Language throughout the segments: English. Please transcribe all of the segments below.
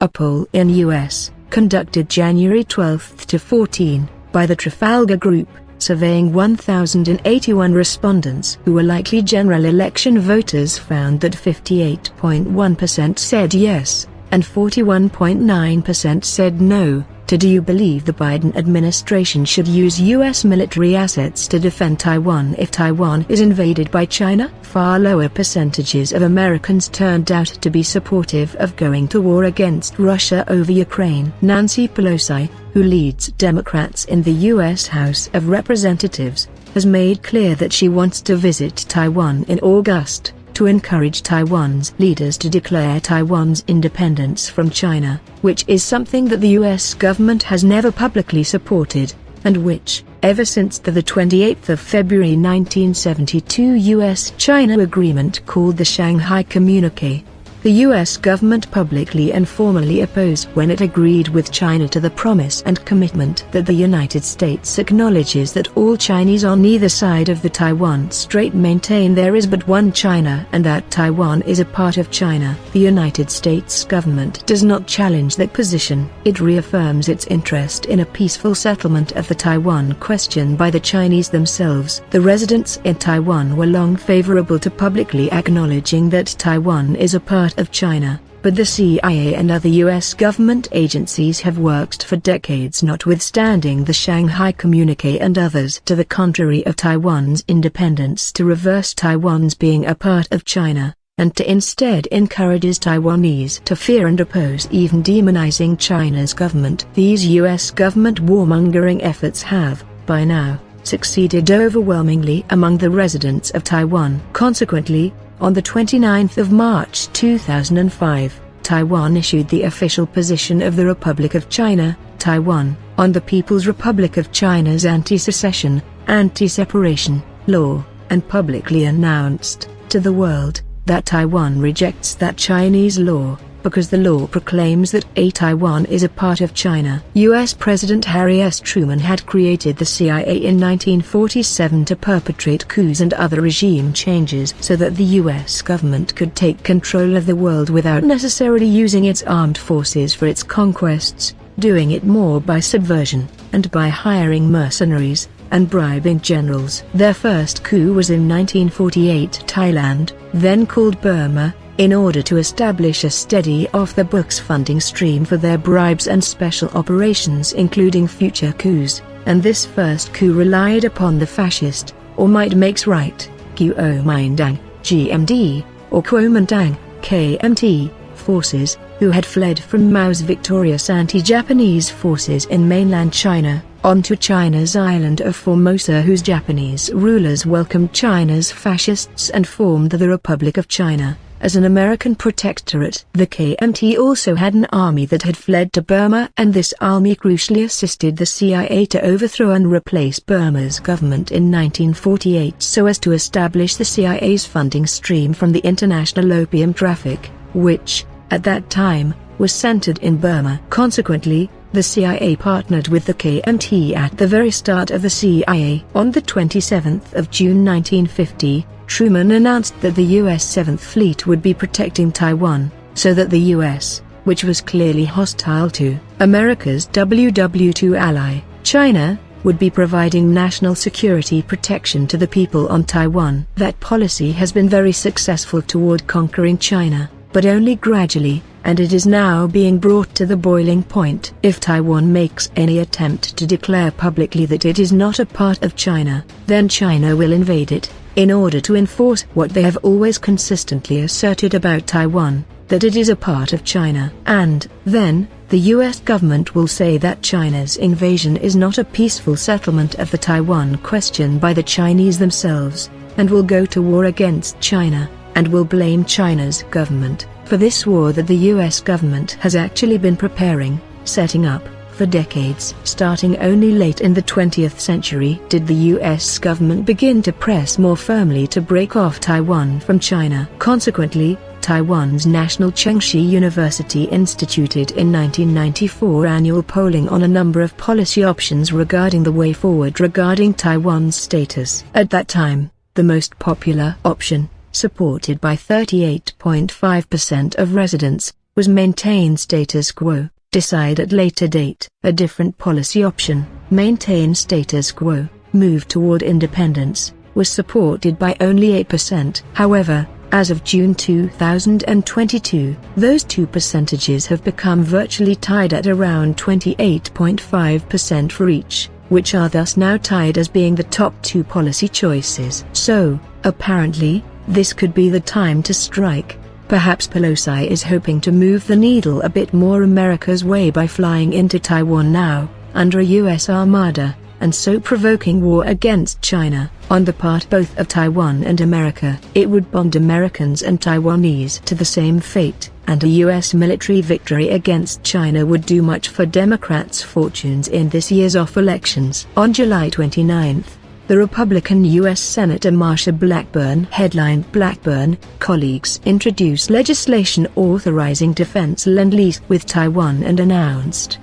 A poll in U.S., conducted January 12 to 14, by the Trafalgar Group, surveying 1,081 respondents who were likely general election voters, found that 58.1% said yes, and 41.9% said no. Do you believe the Biden administration should use U.S. military assets to defend Taiwan if Taiwan is invaded by China? Far lower percentages of Americans turned out to be supportive of going to war against Russia over Ukraine. Nancy Pelosi, who leads Democrats in the U.S. House of Representatives, has made clear that she wants to visit Taiwan in August, to encourage Taiwan's leaders to declare Taiwan's independence from China, which is something that the U.S. government has never publicly supported, and which, ever since the 28th of February 1972 U.S.-China agreement called the Shanghai Communique, the U.S. government publicly and formally opposed when it agreed with China to the promise and commitment that the United States acknowledges that all Chinese on either side of the Taiwan Strait maintain there is but one China and that Taiwan is a part of China. The United States government does not challenge that position. It reaffirms its interest in a peaceful settlement of the Taiwan question by the Chinese themselves. The residents in Taiwan were long favorable to publicly acknowledging that Taiwan is a part of China, but the CIA and other U.S. government agencies have worked for decades, notwithstanding the Shanghai Communique and others to the contrary of Taiwan's independence, to reverse Taiwan's being a part of China, and to instead encourages Taiwanese to fear and oppose, even demonizing China's government. These U.S. government warmongering efforts have, by now, succeeded overwhelmingly among the residents of Taiwan. Consequently, on the 29th of March 2005, Taiwan issued the official position of the Republic of China, Taiwan, on the People's Republic of China's anti-secession, anti-separation law, and publicly announced to the world that Taiwan rejects that Chinese law, because the law proclaims that Taiwan is a part of China. U.S. President Harry S. Truman had created the CIA in 1947 to perpetrate coups and other regime changes so that the U.S. government could take control of the world without necessarily using its armed forces for its conquests, doing it more by subversion, and by hiring mercenaries, and bribing generals. Their first coup was in 1948 Thailand, then called Burma, in order to establish a steady off-the-books funding stream for their bribes and special operations, including future coups, and this first coup relied upon the fascist, or Might Makes Right, Kuomintang, GMD, or Kuomintang, KMT, forces, who had fled from Mao's victorious anti-Japanese forces in mainland China, onto China's island of Formosa, whose Japanese rulers welcomed China's fascists and formed the Republic of China as an American protectorate. The KMT also had an army that had fled to Burma, and this army crucially assisted the CIA to overthrow and replace Burma's government in 1948 so as to establish the CIA's funding stream from the international opium traffic, which, at that time, was centered in Burma. Consequently, the CIA partnered with the KMT at the very start of the CIA. On the 27th of June 1950, Truman announced that the U.S. 7th Fleet would be protecting Taiwan, so that the U.S., which was clearly hostile to America's WW2 ally, China, would be providing national security protection to the people on Taiwan. That policy has been very successful toward conquering China, but only gradually, and it is now being brought to the boiling point. If Taiwan makes any attempt to declare publicly that it is not a part of China, then China will invade it, in order to enforce what they have always consistently asserted about Taiwan, that it is a part of China. And then, the U.S. government will say that China's invasion is not a peaceful settlement of the Taiwan question by the Chinese themselves, and will go to war against China, and will blame China's government for this war that the U.S. government has actually been preparing, setting up, for decades. Starting only late in the 20th century did the U.S. government begin to press more firmly to break off Taiwan from China. Consequently, Taiwan's National Chengxi University instituted in 1994 annual polling on a number of policy options regarding the way forward regarding Taiwan's status. At that time, the most popular option, supported by 38.5% of residents, was maintain status quo, decide at later date. A different policy option, maintain status quo, move toward independence, was supported by only 8%. However, as of June 2022, those two percentages have become virtually tied at around 28.5% for each, which are thus now tied as being the top two policy choices. So, apparently, this could be the time to strike. Perhaps Pelosi is hoping to move the needle a bit more America's way by flying into Taiwan now, under a U.S. armada, and so provoking war against China, on the part both of Taiwan and America. It would bond Americans and Taiwanese to the same fate, and a U.S. military victory against China would do much for Democrats' fortunes in this year's off elections. On July 29, the Republican U.S. Senator Marsha Blackburn, headline Blackburn, colleagues, introduced legislation authorizing defense lend-lease with Taiwan and announced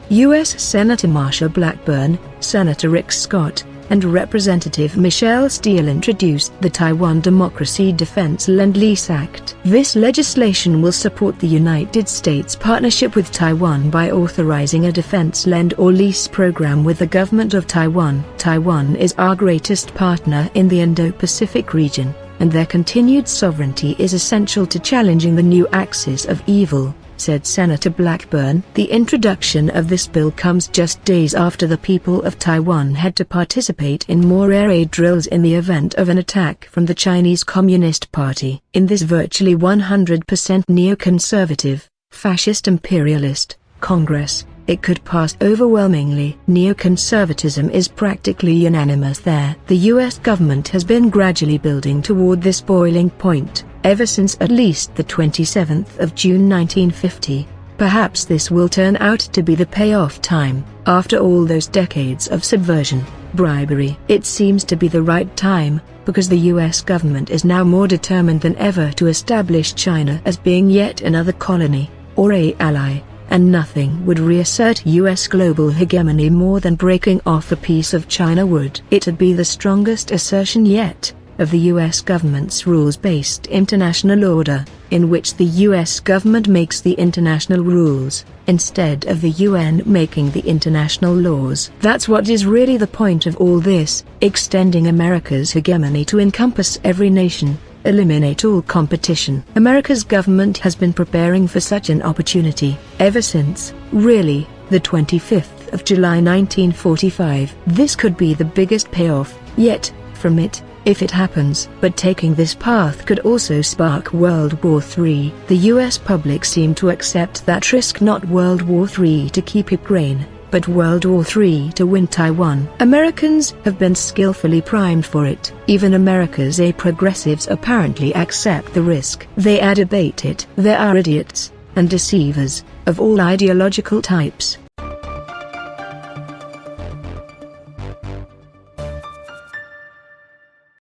U.S. Senator Marsha Blackburn, Senator Rick Scott, and Representative Michelle Steele introduced the Taiwan Democracy Defense Lend-Lease Act. This legislation will support the United States partnership with Taiwan by authorizing a defense lend or lease program with the government of Taiwan. Taiwan is our greatest partner in the Indo-Pacific region, and their continued sovereignty is essential to challenging the new axis of evil, said Senator Blackburn. The introduction of this bill comes just days after the people of Taiwan had to participate in more air raid drills in the event of an attack from the Chinese Communist Party. In this virtually 100% neoconservative, fascist imperialist Congress, it could pass overwhelmingly. Neoconservatism is practically unanimous there. The U.S. government has been gradually building toward this boiling point, ever since at least the 27th of June 1950. Perhaps this will turn out to be the payoff time. After all those decades of subversion, bribery, it seems to be the right time, because the U.S. government is now more determined than ever to establish China as being yet another colony, or an ally, and nothing would reassert U.S. global hegemony more than breaking off a piece of China would. It'd be the strongest assertion yet of the U.S. government's rules-based international order, in which the U.S. government makes the international rules, instead of the UN making the international laws. That's what is really the point of all this, extending America's hegemony to encompass every nation, eliminate all competition. America's government has been preparing for such an opportunity, ever since, really, the 25th of July 1945. This could be the biggest payoff yet from it, if it happens. But taking this path could also spark World War III. The US public seemed to accept that risk, not World War III to keep Ukraine, but World War III to win Taiwan. Americans have been skillfully primed for it. Even America's progressives apparently accept the risk. They debate it. There are idiots and deceivers of all ideological types